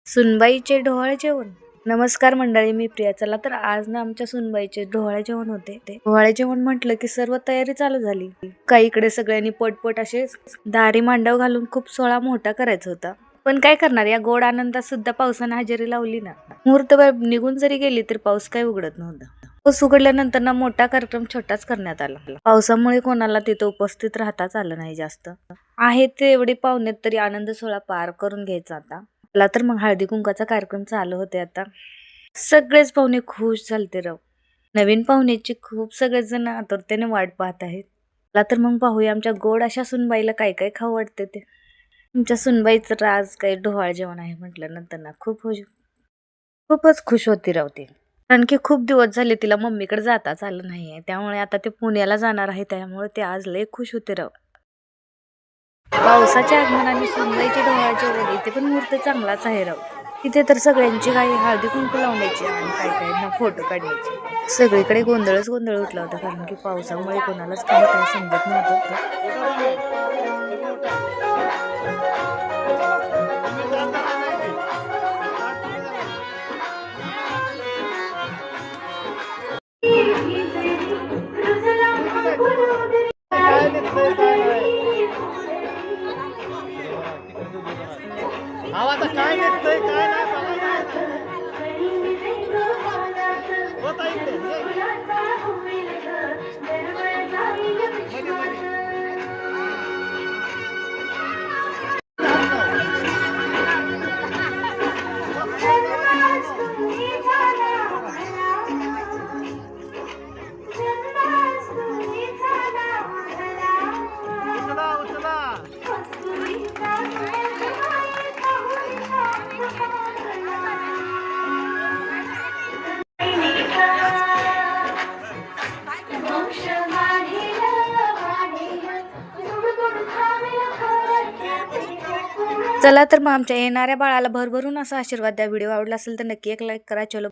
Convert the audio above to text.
सुनबाईचे ढोहाळे जेवण. नमस्कार मंडळी, मी प्रिया. चला तर आज ना आमच्या सुनबाईचे ढोहाळे जेवण होते. ते ढोहाळे जेवण म्हटलं की सर्व तयारी चालू झाली. काही इकडे सगळ्यांनी पटपट असे दारी मांडव घालून खूप सोहळा मोठा करायचा होता. पण काय करणार, या गोड आनंदात सुद्धा पावसानं हजेरी लावली ना. मुहूर्तवेळ निघून जरी गेली तरी पाऊस काही उघडत नव्हता. पाऊस उघडल्यानंतर ना मोठा कार्यक्रम छोटाच करण्यात आला. पावसामुळे कोणाला तिथं उपस्थित राहताच आलं नाही जास्त. आहे ते एवढे पाहुणे तरी आनंद सोहळा पार करून घ्यायचा आता. मला तर मग हळदी कुंकाचा कार्यक्रम चालू होते आता. सगळेच पाहुणे खुश झालते राव. नवीन पाहुण्याची खूप सगळेजण आतुरतेने वाट पाहत आहेत. मला तर मग पाहूया आमच्या गोड अशा सुनबाईला काय काय खाऊ वाटते ते. तुमच्या सुनबाईचं राज काही ढोहाळ जेवण आहे म्हटल्यानंतर ना खूपच खुश होती रावते. कारण की खूप दिवस झाले तिला मम्मीकडे जाताच आलं नाहीये. त्यामुळे आता ते पुण्याला जाणार आहे, त्यामुळे ते आज लय खुश होते राव. पावसाच्या आगमनाने सुनबाईचे ढोहाळ जेवण, इथे पण मुहूर्त चांगलाच आहे राव. तिथे तर सगळ्यांची काही हळदी कुंकू लावण्याची आणि काही ना फोटो काढण्याची सगळीकडे गोंधळच गोंधळ उठला होता. कारण की पावसामुळे कोणालाच काही समजत नव्हतं. आता काय निघतंय काय नाही होता इकडे चला तर मग आमच्या येणाऱ्या बाळाला भरभरून असा आशीर्वाद द्या. व्हिडिओ आवडला असेल तर नक्की एक लाईक करा. चलो.